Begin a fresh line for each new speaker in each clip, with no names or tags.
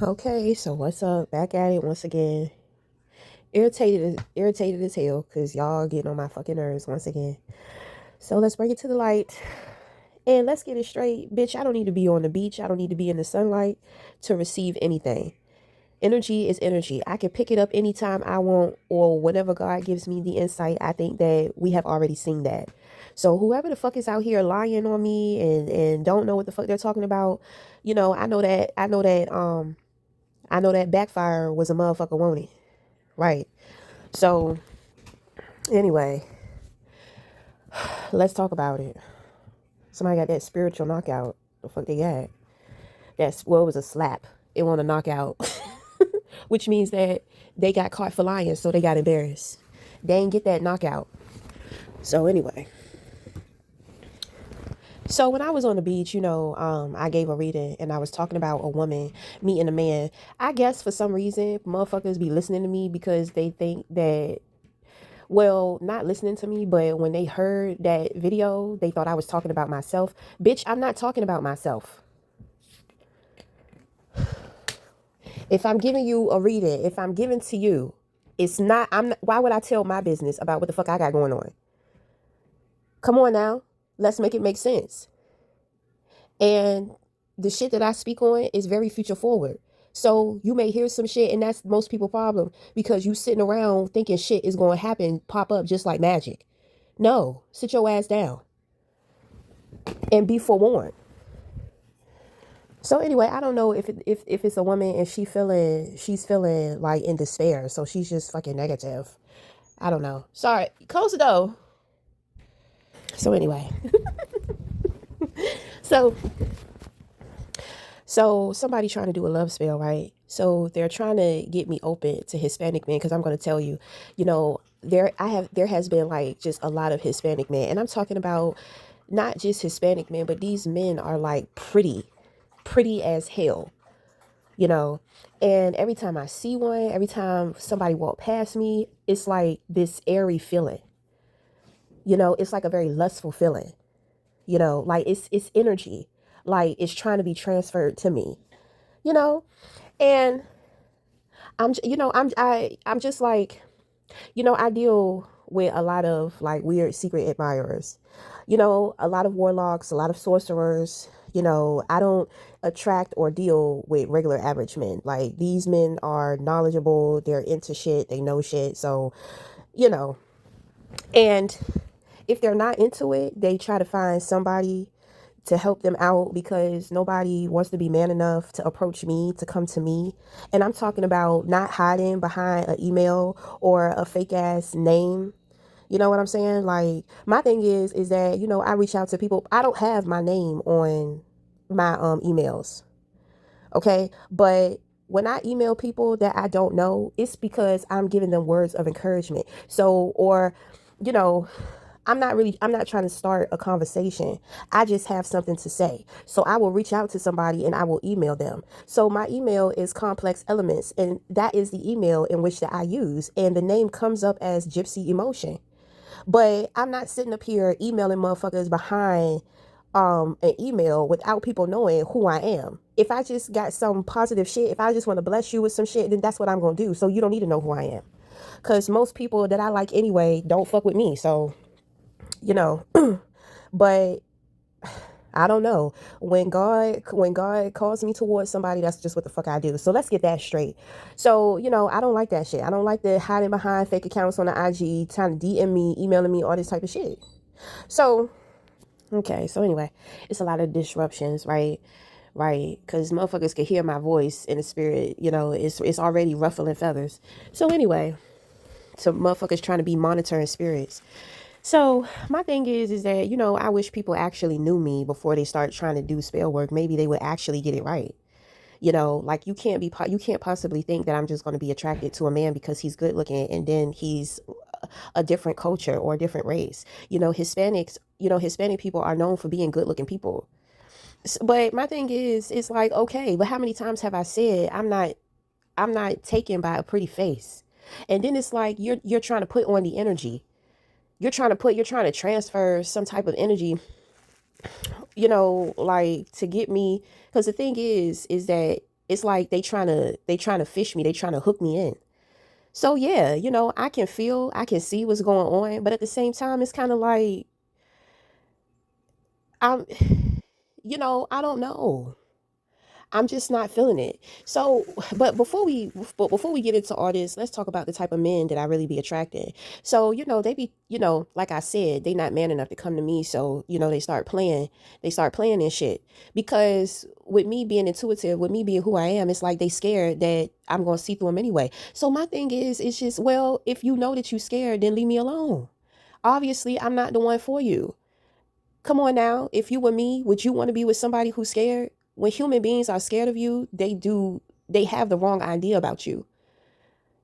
Okay, so what's up? Back at it once again. Irritated as hell because y'all getting on my fucking nerves once again. So let's bring it to the light and let's get it straight. Bitch, I don't need to be on the beach. I don't need to be in the sunlight to receive anything. Energy is energy. I can pick it up anytime I want or whenever God gives me the insight. I think that we have already seen that. So whoever the fuck is out here lying on me and don't know what the fuck they're talking about, I know that backfire was a motherfucker, won't it? Right. So anyway, let's talk about it. Somebody got that spiritual knockout. The fuck they got? It was a slap. It wasn't a knockout. Which means that they got caught for lying, so they got embarrassed. They didn't get that knockout. So anyway. So when I was on the beach, I gave a reading and I was talking about a woman meeting a man. I guess for some reason, motherfuckers be listening to me because they think that, well, not listening to me, but when they heard that video, they thought I was talking about myself. Bitch, I'm not talking about myself. If I'm giving you a reading, if I'm giving to you, it's not, why would I tell my business about what the fuck I got going on? Come on now. Let's make it make sense. And the shit that I speak on is very future forward. So you may hear some shit and that's most people's problem because you sitting around thinking shit is going to happen, pop up just like magic. No, sit your ass down and be forewarned. So anyway, I don't know if it's a woman and she's feeling like in despair, so she's just fucking negative. I don't know. Sorry, close the door. So anyway, so somebody trying to do a love spell, right? So they're trying to get me open to Hispanic men because I'm going to tell you, there has been like just a lot of Hispanic men, and I'm talking about not just Hispanic men, but these men are like pretty as hell, you know. And every time I see one, every time somebody walk past me, it's like this airy feeling. It's like a very lustful feeling. Like it's energy, like it's trying to be transferred to me. You know, and I'm just like, I deal with a lot of like weird secret admirers. A lot of warlocks, a lot of sorcerers. I don't attract or deal with regular average men. Like these men are knowledgeable, they're into shit, they know shit. So, you know, and if they're not into it, they try to find somebody to help them out because nobody wants to be man enough to approach me, to come to me. And I'm talking about not hiding behind an email or a fake ass name. You know what I'm saying? Like my thing is that, I reach out to people. I don't have my name on my emails. Okay? But when I email people that I don't know, it's because I'm giving them words of encouragement. So, or, you know, I'm not trying to start a conversation. I just have something to say. So I will reach out to somebody and I will email them. So my email is Complex Elements, and that is the email in which that I use. And the name comes up as Gypsy Emotion. But I'm not sitting up here emailing motherfuckers behind an email without people knowing who I am. If I just got some positive shit, if I just want to bless you with some shit, then that's what I'm gonna do. So you don't need to know who I am. Cause most people that I like anyway don't fuck with me. So, you know, but I don't know. When God calls me towards somebody, that's just what the fuck I do. So let's get that straight. So, I don't like that shit. I don't like the hiding behind fake accounts on the IG, trying to DM me, emailing me, all this type of shit. So, okay, so anyway, it's a lot of disruptions, right? Right, because motherfuckers can hear my voice in the spirit, it's already ruffling feathers. So anyway, so motherfuckers trying to be monitoring spirits. So my thing is that, I wish people actually knew me before they start trying to do spell work. Maybe they would actually get it right. Like you can't possibly think that I'm just going to be attracted to a man because he's good looking and then he's a different culture or a different race. Hispanic people are known for being good looking people. But my thing is, it's like, okay, but how many times have I said I'm not taken by a pretty face? And then it's like you're trying to put on the energy. You're trying to transfer some type of energy, like to get me, because the thing is that It's like they trying to fish me, they trying to hook me in. So yeah, I can see what's going on, but at the same time, it's kind of like I'm, I don't know. I'm just not feeling it. So, but before we get into all this, let's talk about the type of men that I really be attracted. So, they be, like I said, they not man enough to come to me. So, they start playing and shit. Because with me being intuitive, with me being who I am, it's like they scared that I'm gonna see through them anyway. So my thing is, it's just, well, if you know that you scared, then leave me alone. Obviously, I'm not the one for you. Come on now. If you were me, would you want to be with somebody who's scared? When human beings are scared of you, they have the wrong idea about you.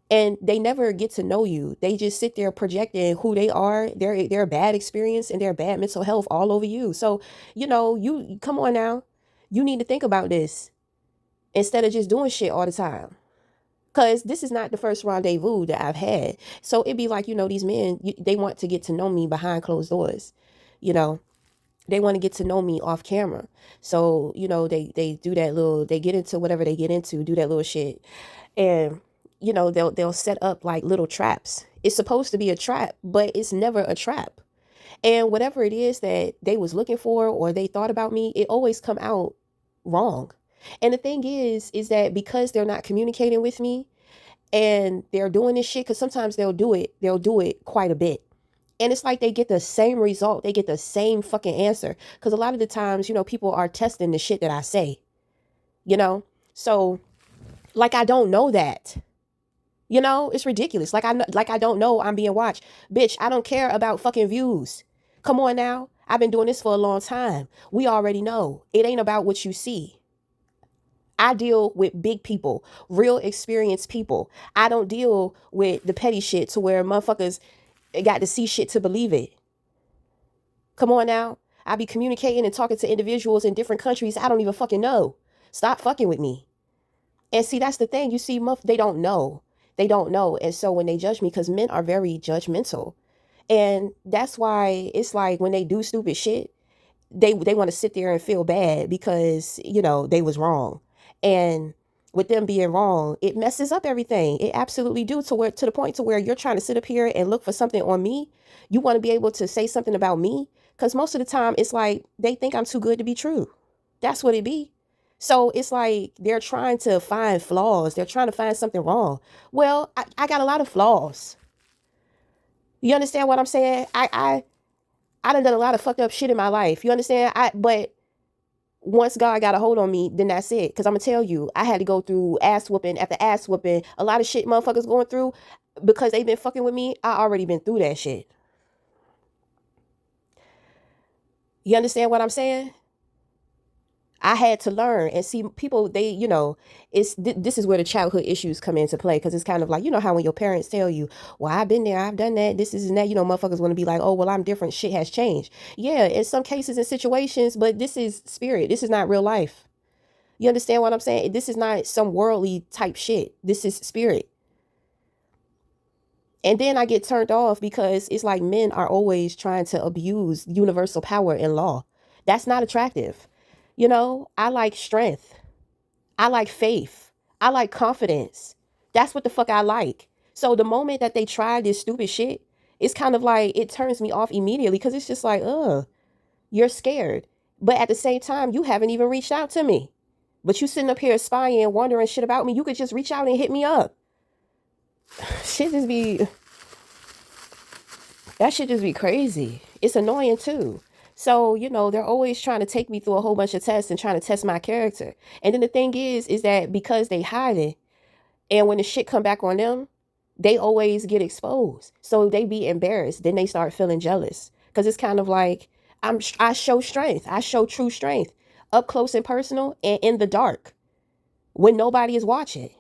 And they never get to know you. They just sit there projecting who they are, their bad experience and their bad mental health all over you. So, you come on now. You need to think about this instead of just doing shit all the time. Cause this is not the first rendezvous that I've had. So it'd be like, these men, they want to get to know me behind closed doors. You know, they want to get to know me off camera. So, they do that little, they get into whatever they get into, do that little shit. And, they'll set up like little traps. It's supposed to be a trap, but it's never a trap. And whatever it is that they was looking for or they thought about me, it always come out wrong. And the thing is that because they're not communicating with me and they're doing this shit, because sometimes they'll do it quite a bit, and it's like they get the same result. They get the same fucking answer. Because a lot of the times, people are testing the shit that I say, you know? So, like, I don't know that. It's ridiculous. Like I don't know I'm being watched. Bitch, I don't care about fucking views. Come on now. I've been doing this for a long time. We already know. It ain't about what you see. I deal with big people, real experienced people. I don't deal with the petty shit to where motherfuckers got to see shit to believe it. Come on now. I be communicating and talking to individuals in different countries I don't even fucking know. Stop fucking with me. And see, that's the thing. You see, they don't know. They don't know. And so when they judge me, because men are very judgmental. And that's why it's like when they do stupid shit, they want to sit there and feel bad because, they was wrong. And with them being wrong, it messes up everything. It absolutely do, to the point to where you're trying to sit up here and look for something on me. You want to be able to say something about me, because most of the time it's like they think I'm too good to be true. That's what it be. So it's like they're trying to find flaws. They're trying to find something wrong. Well, I got a lot of flaws. You understand what I'm saying? I done a lot of fucked up shit in my life. You understand? But once God got a hold on me, then that's it. Because I'm going to tell you, I had to go through ass whooping after ass whooping. A lot of shit motherfuckers going through because they been fucking with me. I already been through that shit. You understand what I'm saying? I had to learn and see people. This is where the childhood issues come into play, because it's kind of like, how when your parents tell you, well, I've been there, I've done that, this is and that, motherfuckers want to be like, oh, well, I'm different, shit has changed. Yeah, in some cases and situations, but this is spirit, this is not real life. You understand what I'm saying? This is not some worldly type shit, this is spirit. And then I get turned off because it's like men are always trying to abuse universal power and law. That's not attractive. I like strength. I like faith. I like confidence. That's what the fuck I like. So the moment that they try this stupid shit, it's kind of like it turns me off immediately, because it's just like, you're scared. But at the same time, you haven't even reached out to me. But you sitting up here spying and wondering shit about me. You could just reach out and hit me up. Shit just be That shit just be crazy. It's annoying too. So, they're always trying to take me through a whole bunch of tests and trying to test my character. And then the thing is that because they hide it, and when the shit come back on them, they always get exposed. So they be embarrassed. Then they start feeling jealous. Because it's kind of like, I show strength. I show true strength. Up close and personal and in the dark. When nobody is watching.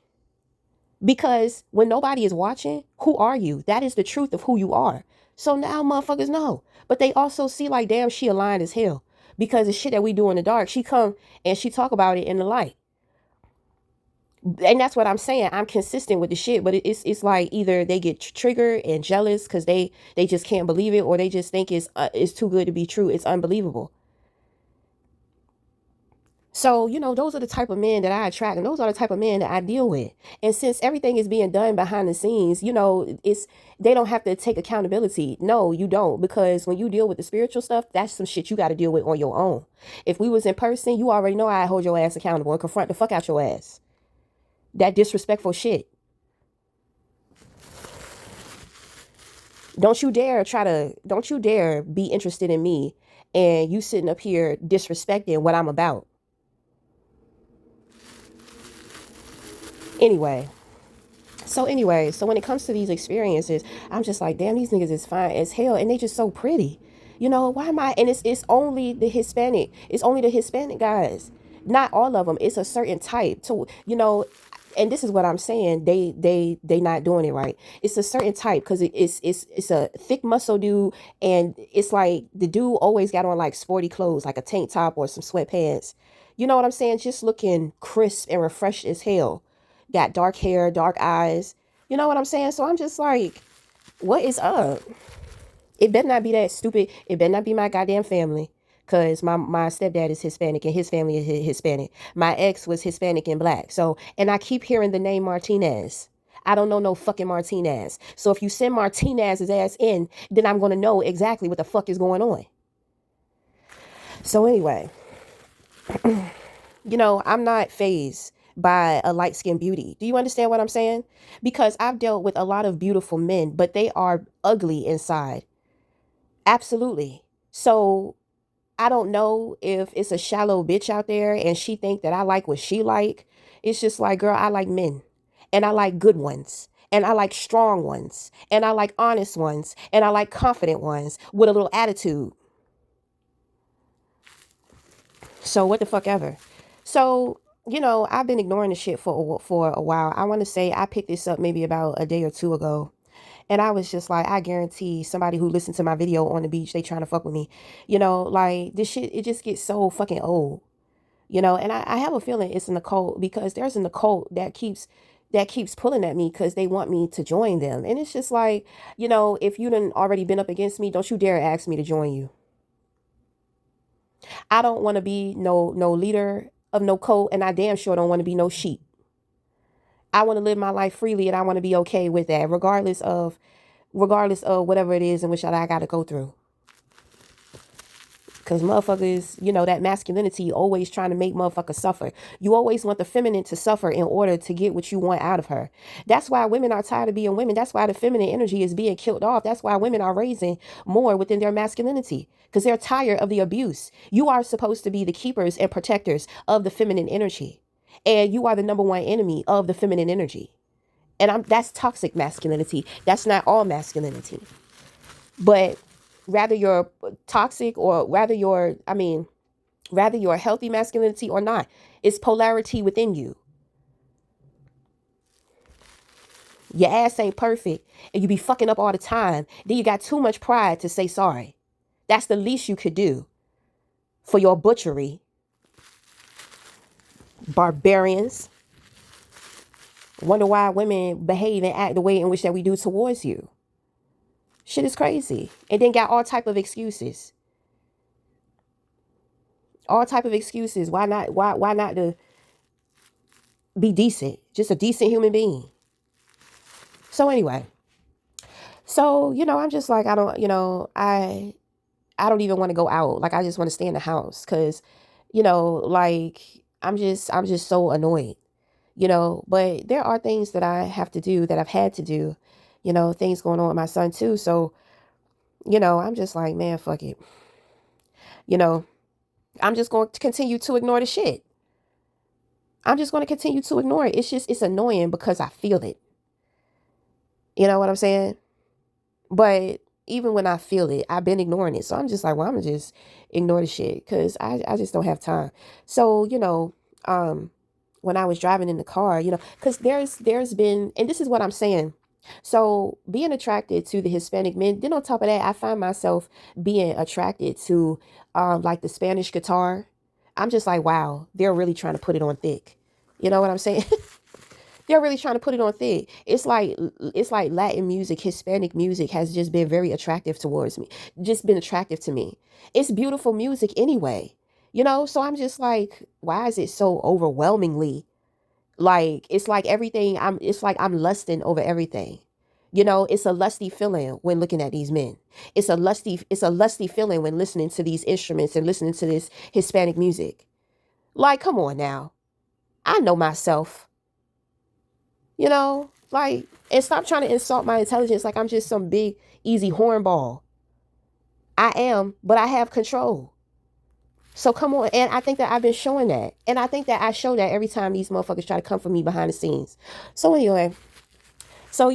Because when nobody is watching, who are you? That is the truth of who you are. So now motherfuckers know. But they also see like, damn, she aligned as hell. Because the shit that we do in the dark, she come and she talk about it in the light. And that's what I'm saying. I'm consistent with the shit, but it's like either they get triggered and jealous because they just can't believe it, or they just think it's too good to be true. It's unbelievable. So, those are the type of men that I attract, and those are the type of men that I deal with. And since everything is being done behind the scenes, it's they don't have to take accountability. No, you don't, because when you deal with the spiritual stuff, that's some shit you got to deal with on your own. If we was in person, you already know I hold your ass accountable and confront the fuck out your ass. That disrespectful shit. Don't you dare be interested in me and you sitting up here disrespecting what I'm about. Anyway, so when it comes to these experiences, I'm just like, damn, these niggas is fine as hell, and they just so pretty. Why am I? And it's only the Hispanic. It's only the Hispanic guys. Not all of them. It's a certain type. And this is what I'm saying. They not doing it right. It's a certain type because it's a thick muscle dude, and it's like the dude always got on like sporty clothes, like a tank top or some sweatpants. You know what I'm saying? Just looking crisp and refreshed as hell. Got dark hair, dark eyes. You know what I'm saying? So I'm just like, what is up? It better not be that stupid. It better not be my goddamn family. Cause my stepdad is Hispanic and his family is Hispanic. My ex was Hispanic and black. So, and I keep hearing the name Martinez. I don't know no fucking Martinez. So if you send Martinez's ass in, then I'm gonna know exactly what the fuck is going on. So anyway, I'm not phased by a light skinned beauty. Do you understand what I'm saying? Because I've dealt with a lot of beautiful men, but they are ugly inside. Absolutely. So I don't know if it's a shallow bitch out there and she think that I like what she like. It's just like, girl, I like men, and I like good ones, and I like strong ones, and I like honest ones, and I like confident ones with a little attitude. So what the fuck ever. So, I've been ignoring the shit for a while. I want to say I picked this up maybe about a day or two ago. And I was just like, I guarantee somebody who listened to my video on the beach, they trying to fuck with me. Like this shit, it just gets so fucking old. And I have a feeling it's an occult, because there's an occult that keeps pulling at me because they want me to join them. And it's just like, if you done already been up against me, don't you dare ask me to join you. I don't want to be no leader of no cult, and I damn sure don't want to be no sheep. I want to live my life freely, and I want to be okay with that, regardless of whatever it is in which I got to go through. Because motherfuckers, that masculinity always trying to make motherfuckers suffer. You always want the feminine to suffer in order to get what you want out of her. That's why women are tired of being women. That's why the feminine energy is being killed off. That's why women are raising more within their masculinity, because they're tired of the abuse. You are supposed to be the keepers and protectors of the feminine energy. And you are the number one enemy of the feminine energy. And that's toxic masculinity. That's not all masculinity. But rather you're toxic, or rather you're healthy masculinity or not, it's polarity within you. Your ass ain't perfect and you be fucking up all the time. Then you got too much pride to say sorry. That's the least you could do for your butchery. Barbarians. Wonder why women behave and act the way in which that we do towards you. Shit is crazy. And then got all type of excuses. All type of excuses. Why not to be decent? Just a decent human being. So anyway. So, I'm just like, I don't even want to go out. Like, I just want to stay in the house because, like, I'm just so annoyed, but there are things that I have to do, that I've had to do, things going on with my son too. So, I'm just like, man, fuck it. I'm just going to continue to ignore the shit. I'm just going to continue to ignore it. It's annoying because I feel it. You know what I'm saying? But even when I feel it, I've been ignoring it. So I'm just like, well, I'm gonna just ignore the shit because I just don't have time. So, when I was driving in the car, because there's been, and this is what I'm saying. So being attracted to the Hispanic men, then on top of that, I find myself being attracted to like the Spanish guitar. I'm just like, wow, they're really trying to put it on thick. You know what I'm saying? They're really trying to put it on thick. It's like Latin music, Hispanic music has just been very attractive towards me. Just been attractive to me. It's beautiful music anyway. So I'm just like, why is it so overwhelmingly like, it's like everything, it's like I'm lusting over everything. It's a lusty feeling when looking at these men. It's a lusty feeling when listening to these instruments and listening to this Hispanic music. Like, come on now. I know myself, like, and stop trying to insult my intelligence like I'm just some big, easy hornball. I am, but I have control. So come on. And I think that I've been showing that. And I think that I show that every time these motherfuckers try to come for me behind the scenes. So anyway, so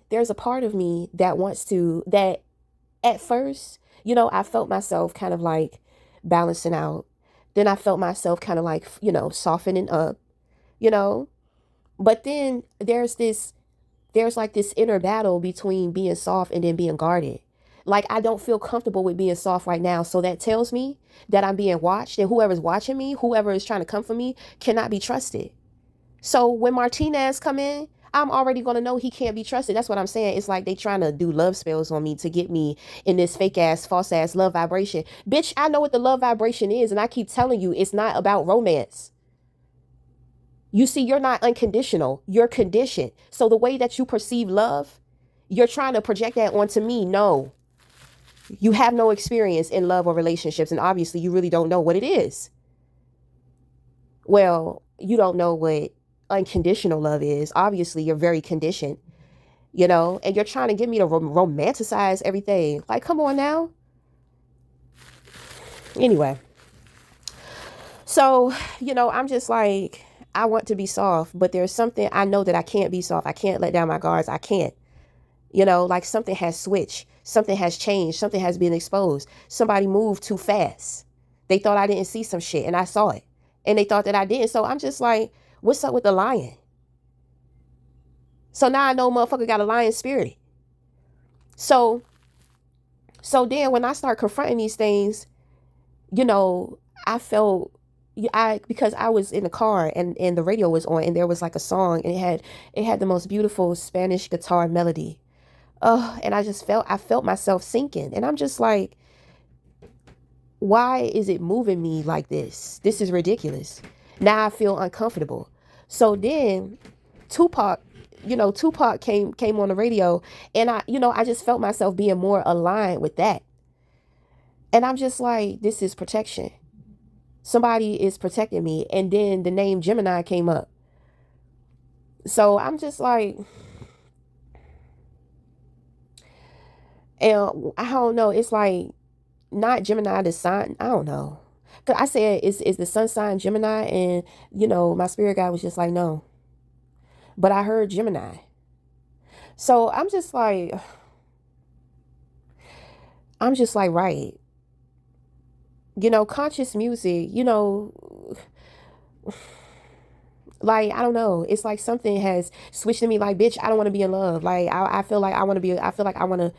there's a part of me that wants to that at first, I felt myself kind of like balancing out. Then I felt myself kind of like, softening up, you know. But then there's like this inner battle between being soft and then being guarded. Like, I don't feel comfortable with being soft right now. So that tells me that I'm being watched, and whoever's watching me, whoever is trying to come for me, cannot be trusted. So when Martinez come in, I'm already going to know he can't be trusted. That's what I'm saying. It's like they trying to do love spells on me to get me in this fake ass, false ass love vibration. Bitch, I know what the love vibration is. And I keep telling you, it's not about romance. You see, you're not unconditional. You're conditioned. So the way that you perceive love, you're trying to project that onto me. No, you have no experience in love or relationships. And obviously you really don't know what it is. Well, you don't know what unconditional love is. Obviously you're very conditioned, and you're trying to get me to romanticize everything. Like, come on now. Anyway, so, I'm just like, I want to be soft, but there's something I know that I can't be soft. I can't let down my guards. I can't. Like something has switched, something has changed, something has been exposed. Somebody moved too fast. They thought I didn't see some shit and I saw it. And they thought that I didn't. So I'm just like, what's up with the lion? So now I know motherfucker got a lion spirit. So then when I start confronting these things, I felt because I was in the car and the radio was on and there was like a song and it had the most beautiful Spanish guitar melody. And I felt myself sinking. And I'm just like, why is it moving me like this? This is ridiculous. Now I feel uncomfortable. So then Tupac, Tupac came on the radio, and I just felt myself being more aligned with that. And I'm just like, this is protection. Somebody is protecting me. And then the name Gemini came up. So I'm just like, and I don't know. It's like not Gemini, the sign. I don't know. Cause I said, is the sun sign Gemini? And, my spirit guide was just like, no. But I heard Gemini. So I'm just like, right. Conscious music, like, I don't know. It's like something has switched to me. Like, bitch, I don't want to be in love. Like, I feel like I feel like I want to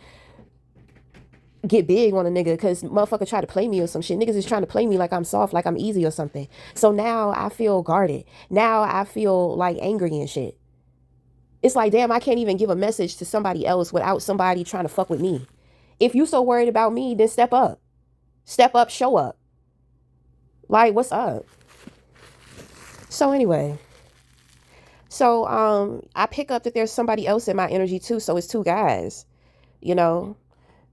get big on a nigga because motherfucker try to play me or some shit. Niggas is trying to play me like I'm soft, like I'm easy or something. So now I feel guarded. Now I feel like angry and shit. It's like, damn, I can't even give a message to somebody else without somebody trying to fuck with me. If you so worried about me, then step up. Step up, show up. Like, what's up? So anyway, I pick up that there's somebody else in my energy too. So it's two guys,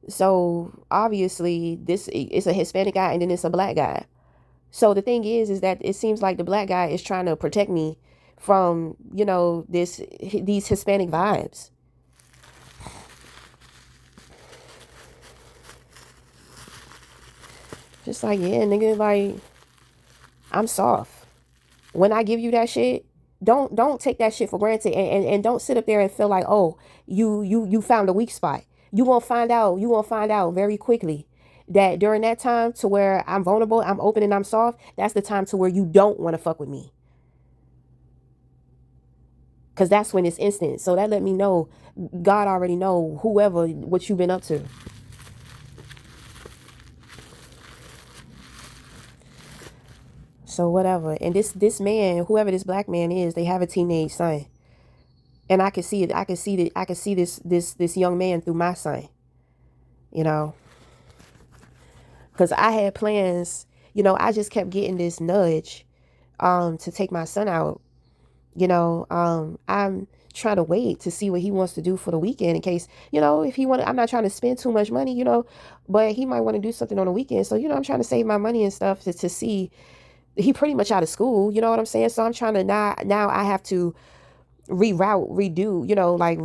So obviously this is a Hispanic guy and then it's a black guy. So the thing is that it seems like the black guy is trying to protect me from, these Hispanic vibes. Just like, yeah, nigga, like, I'm soft. When I give you that shit, don't take that shit for granted, and don't sit up there and feel like, oh, you found a weak spot. You gonna find out very quickly that during that time to where I'm vulnerable, I'm open and I'm soft, that's the time to where you don't want to fuck with me. Cause that's when it's instant. So that let me know God already know what you've been up to. So whatever. And this man, whoever this black man is, they have a teenage son. And I can see it. I can see this young man through my son. Because I had plans, I just kept getting this nudge to take my son out. I'm trying to wait to see what he wants to do for the weekend in case, if he want I'm not trying to spend too much money, but he might want to do something on the weekend. So, I'm trying to save my money and stuff to see he pretty much out of school, you know what I'm saying? So I'm trying to now I have to redo, like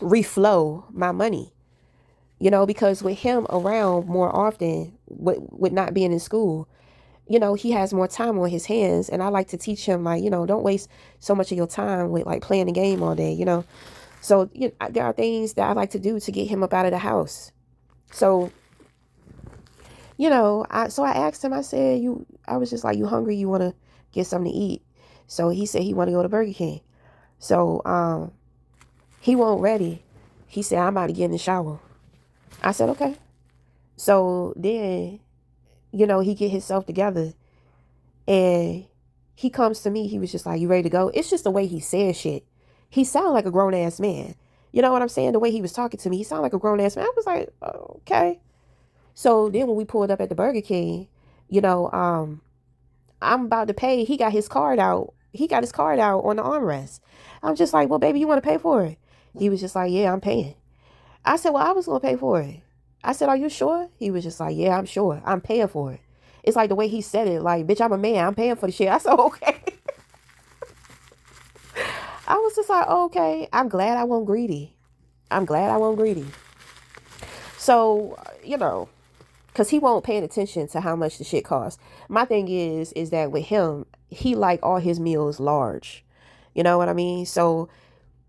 reflow my money, because with him around more often with not being in school, he has more time on his hands. And I like to teach him, like, don't waste so much of your time with like playing the game all day, So there are things that I like to do to get him up out of the house. So, so I asked him, I said, I was just like, you hungry? You want to get something to eat? So he said he want to go to Burger King. So, he wasn't ready. He said, I'm about to get in the shower. I said, okay. So then, he get himself together and he comes to me. He was just like, you ready to go? It's just the way he said shit. He sounded like a grown ass man. You know what I'm saying? The way he was talking to me, he sounded like a grown ass man. I was like, oh, okay. So then when we pulled up at the Burger King, I'm about to pay. He got his card out. He got his card out on the armrest. I'm just like, well, baby, you want to pay for it? He was just like, yeah, I'm paying. I said, well, I was going to pay for it. I said, are you sure? He was just like, yeah, I'm sure. I'm paying for it. It's like the way he said it, like, bitch, I'm a man. I'm paying for the shit. I said, okay. I was just like, okay. I'm glad I wasn't greedy. I'm glad I wasn't greedy. So, because he won't paying attention to how much the shit costs. My thing is that with him, he like all his meals large. You know what I mean? So,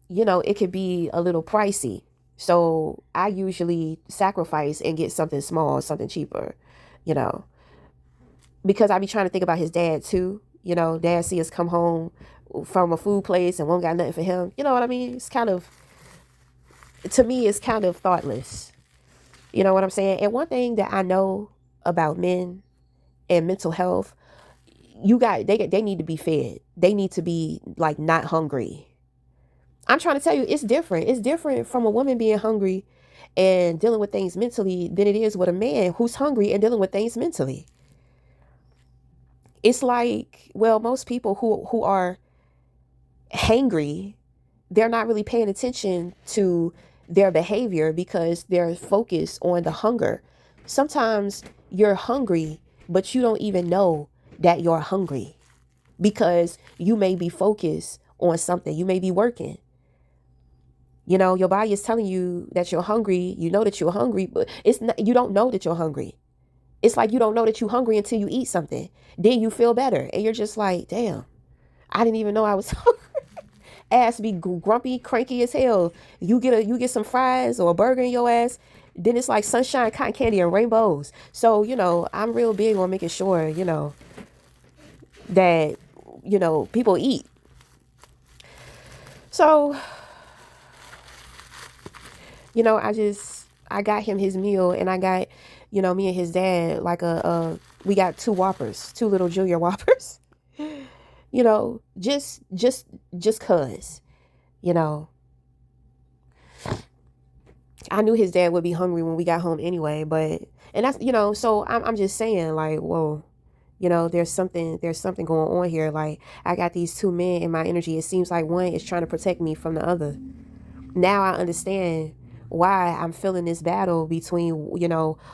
it could be a little pricey. So I usually sacrifice and get something small, something cheaper, you know, because I be trying to think about his dad too. Dad see us come home from a food place and won't got nothing for him. You know what I mean? It's kind of, to me, it's kind of thoughtless. You know what I'm saying? And one thing that I know about men and mental health, they need to be fed. They need to be like not hungry. I'm trying to tell you, it's different. It's different from a woman being hungry and dealing with things mentally than it is with a man who's hungry and dealing with things mentally. It's like, well, most people who are hangry, they're not really paying attention to their behavior because they're focused on the hunger. Sometimes you're hungry, but you don't even know that you're hungry because you may be focused on something. You may be working. Your body is telling you that you're hungry. You know that you're hungry, but it's not, you don't know that you're hungry. It's like you don't know that you're hungry until you eat something. Then you feel better. And you're just like, damn, I didn't even know I was hungry. Ass be grumpy, cranky as hell. You get some fries or a burger in your ass. Then it's like sunshine, cotton candy, and rainbows. So, I'm real big on making sure, that, people eat. So, I got him his meal and I got, me and his dad, like we got 2 Whoppers, 2 little junior Whoppers, just cause, I knew his dad would be hungry when we got home anyway, and that's, so I'm just saying like, whoa, there's something going on here. Like I got these 2 men in my energy. It seems like one is trying to protect me from the other. Now I understand why I'm feeling this battle between,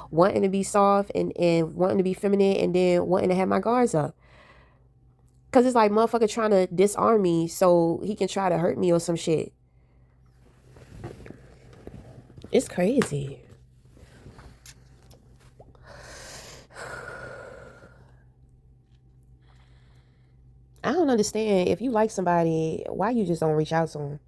wanting to be soft and wanting to be feminine and then wanting to have my guards up. Because it's like motherfucker trying to disarm me so he can try to hurt me or some shit. It's crazy. I don't understand. If you like somebody, why you just don't reach out to them?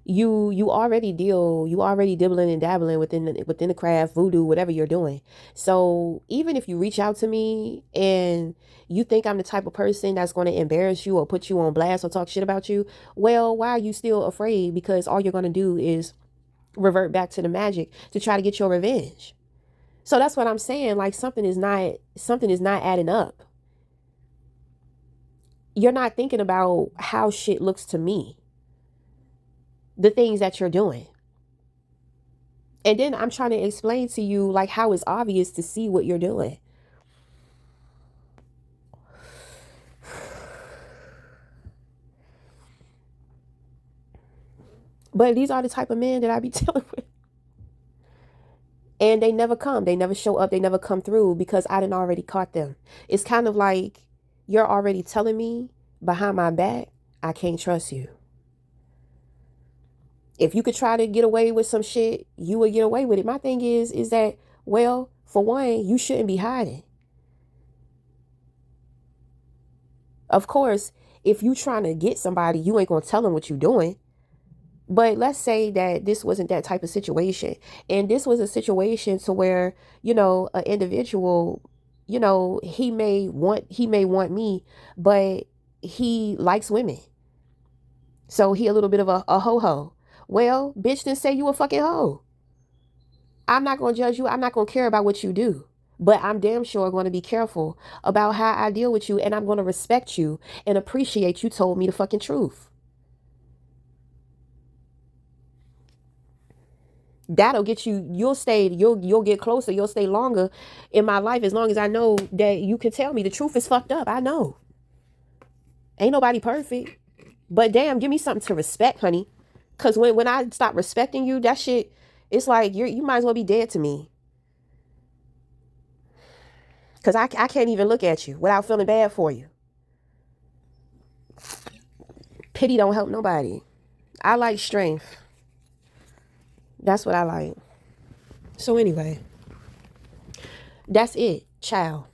You already dibbling and dabbling within the craft, voodoo, whatever you're doing. So even if you reach out to me and you think I'm the type of person that's going to embarrass you or put you on blast or talk shit about you, well, why are you still afraid? Because all you're going to do is revert back to the magic to try to get your revenge. So that's what I'm saying. Like something is not adding up. You're not thinking about how shit looks to me. The things that you're doing. And then I'm trying to explain to you like how it's obvious to see what you're doing. But these are the type of men that I be dealing with. And they never come. They never show up. They never come through because I done already caught them. It's kind of like you're already telling me behind my back, I can't trust you. If you could try to get away with some shit, you would get away with it. My thing is that, well, for one, you shouldn't be hiding. Of course, if you trying to get somebody, you ain't gonna tell them what you doing. But let's say that this wasn't that type of situation. And this was a situation to where, an individual, he may want me, but he likes women. So he a little bit of a ho-ho. Well, bitch, then say you a fucking hoe. I'm not going to judge you. I'm not going to care about what you do. But I'm damn sure going to be careful about how I deal with you. And I'm going to respect you and appreciate you told me the fucking truth. That'll get you, you'll get closer. You'll stay longer in my life as long as I know that you can tell me the truth is fucked up. I know. Ain't nobody perfect. But damn, give me something to respect, honey. Because when I stop respecting you, that shit, it's like you might as well be dead to me. Because I can't even look at you without feeling bad for you. Pity don't help nobody. I like strength. That's what I like. So anyway, that's it. Ciao.